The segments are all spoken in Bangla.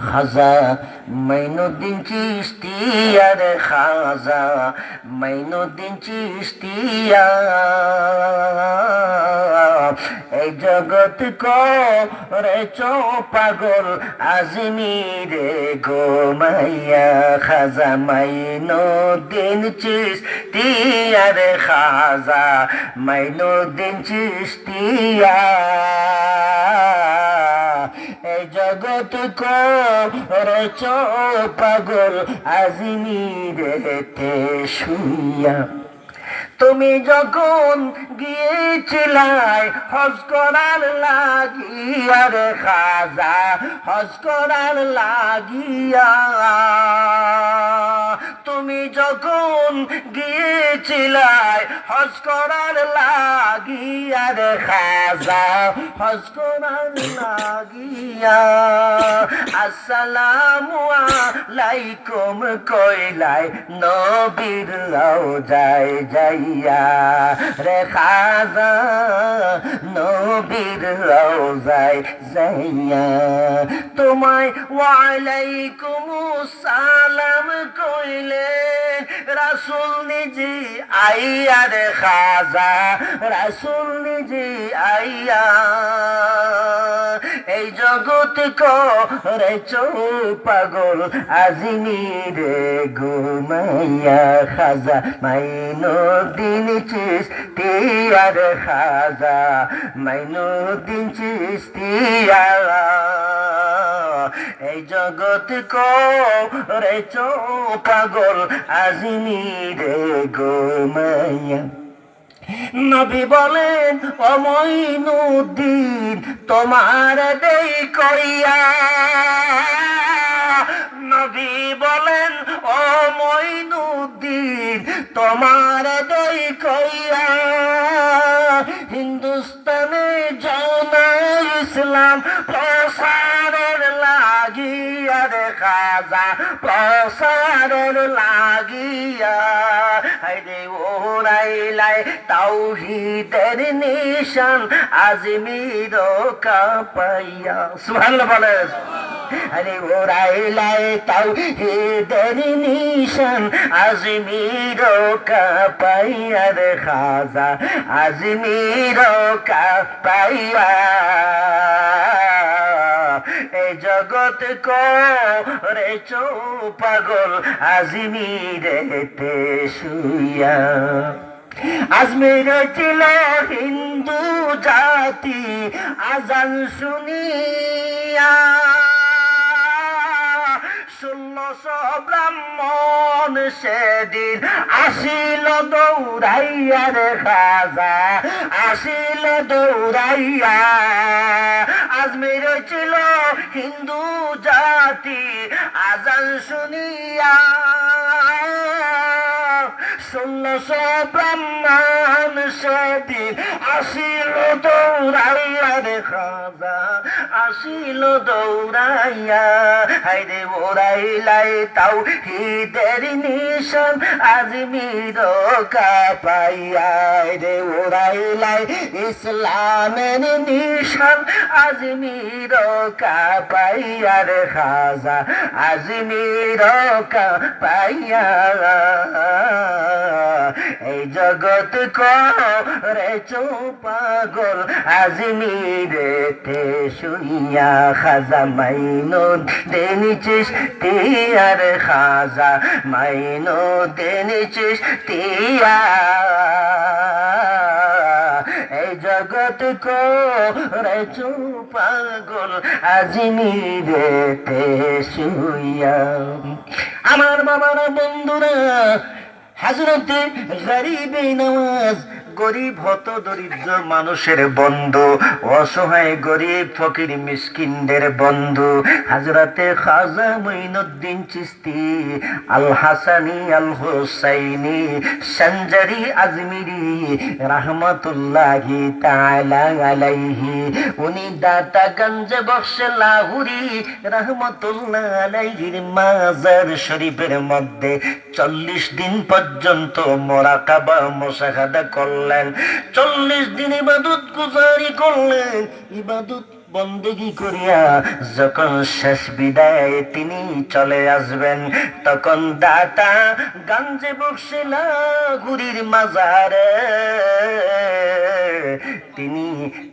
খাজা মাইনুদ্দিন চিশতিয়া রে খাজা মাইনুদ্দিন চিশতিয়া এই জগৎ করেছ পাগল আজমিরে ঘুমাইয়া খাজা মাইনুদ্দিন চিশতিয়া রে খাজা মাইনুদ্দিন চিশতিয়া এই জগৎ করেছ পাগল আজমিরেতে শুইয়া তুমি যখন গিয়েছিলাই হজ করার লাগিয়া রে খাজা হজ করার লাগিয়া তুমি যখন গিয়েছিলাই হজ করার লাগিয়া রে খাজা হজ করার লাগিয়া আসসালামু আলাইকুম কইলাই নবীর রওজায় যাইয়া রে খাজা নবীর রওজায় যাইয়া তোমায় ওয়ালাইকুম সালাম কইলে রাসূল নিজে আইয়া রে খাজা রাসূল নিজে আইয়া এই জগৎ করেছ পাগল আজমিরে ঘুমাইয়া খাজা মাইনুদ্দিন চিশতিয়া রে খাজা মাইনুদ্দিন চিশতিয়া এই জগৎ করেছ পাগল আজমিরে ঘুমাইয়া নবী বলেন ও মঈনুদ্দিন তোমার দেই কইয়া নবী বলেন ও মঈনুদ্দিন তোমার দেই কইয়া হিন্দুস্তানে জানা ইসলাম প্রসারের লাগিয়া রে খাজা প্রসারের লাগিয়া হায়রে ওরাইলাই তাওহীদের নিশান আজমির কাপাইয়া সুবহানাল্লাহ বলে আরে ওরাইলাই তাওহীদের নিশান আজমির কাপাইয়া রে খাজা আজমির কাপাইয়া এই জগৎ করেছ পাগল আজমিরেতে শুইয়া আজমির ছিল হিন্দু জাতি আজান শুনিয়া 1600 ব্রাহ্মণ সেদিন আসিল দৌড়াইয়া রে খাজা আসিল দৌড়াইয়া আজমির ছিল হিন্দু জাতি আজান শুনিয়া 1600 ব্রাহ্মণ সেদিন আসিল দৌড়াইয়া রে খাজা আসিল দৌড়াইয়া হায়রে ওরাইলাই তাওহীদের নিশান আজমির কাপাইয়া রে ওরাইলাই ইসলামের নিশান আজমির কাপাইয়া রে খাজা আজমির কাপাইয়া এই জগৎ করেছ পাগল আজমিরেতে শুইয়া খাজা মাইনুদ্দিন চিশতিয়া রে খাজা মাইনুদ্দিন চিশতিয়া এই জগৎ করেছ পাগল আজমিরেতে শুইয়া আমার বাবার বন্ধুরা হযরতে গরিবে নওয়াজ গরিব হত দরিদ্র মানুষের বন্ধু অসহায় গরিব ফকির মিসকিনদের বন্ধু হযরতে খাজা মঈনুদ্দিন চিশতি আল হাসানি আল হুসাইনি সঞ্জারি আজমিরি রাহমাতুল্লাহি তাআলা আলাইহি উনি দাতাগঞ্জ বখশ লাহুরি রাহমাতুল্লাহ আলাইহির মাজার শরীফের মধ্যে 40 দিন পর্যন্ত মুরাকাবা মুশাহাদা করলেন 40 দিন ইবাদত গুজারি করলেন ইবাদত বন্দেগী করিয়া যখন শেষ বিদায় তিনি চলে আসবেন, তখন দাতা গঞ্জে বক্সিলা গুরির মাজারে তিনি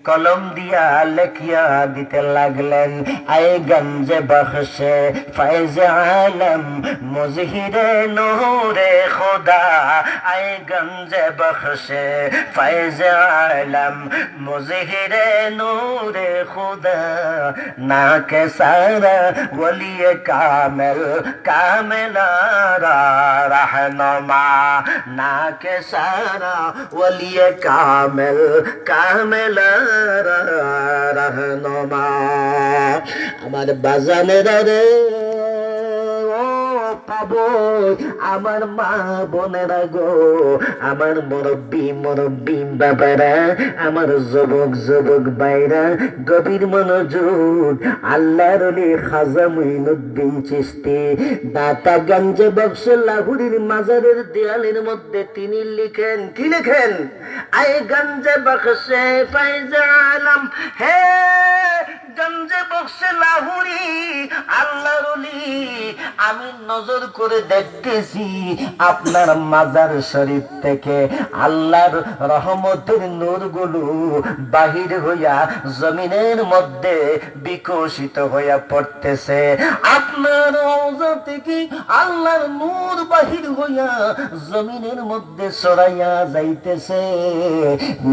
কলম দিয়া লেখিয়া দিতে লাগলেন, আয়ে গঞ্জে বখশে ফৈজ আলম মুজহিরে নূরে খুদা, আয়ে গঞ্জে বখশে ফৈজ আলম মুজহিরে নূরে खुदा ना के सारा वली कामिल कामिलारा रहनुमा, ना के सारा वली कामिल कामिलारा रहनुमा। আমার বাজানেরা রে পাবো, আমার মা বোনেরা গো, আমার মুরব্বী বাবারা, আমার যুবক ভাইরা, গভীর মনোযোগ। আল্লাহর ওলি খাজা মুঈনুদ্দিন চিশতি দাতা গঞ্জে বক্স লাহুরির মাজারের দেয়ালের মধ্যে তিনি লিখেন, কি লিখেন? আয়ে গঞ্জে বক্সে ফৈজ আলম, হে গঞ্জে বক্সে লাহুরি আল্লাহর ওলি, আমি নজর করে দেখতেছি আপনার মাজার শরীফ থেকে আল্লাহর রহমতের নূরগুলো বাহির হইয়া জমিনের মধ্যে বিকশিত হইয়া পড়তেছে। আপনার রওজা থেকে আল্লাহর নূর বাহির হইয়া জমিনের মধ্যে ছড়াইয়া যাইতেছে।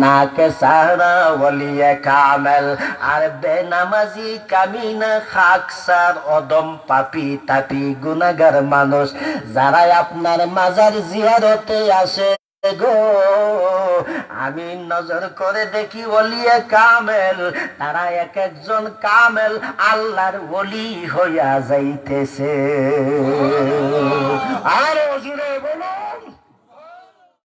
নাকে সারা ওলিয়ে কামেল আর বেনামাজি কামিনা খাকসার অদম পাপি তাপি গুনাহগার মানুষ যারা আপনার মাজার জিয়ারতে আসে গো, আমি নজর করে দেখি ওলিয়ে কামেল, তারা এক একজন কামেল আল্লাহর ওলি হইয়া যাইতেছে। আর জুড়ে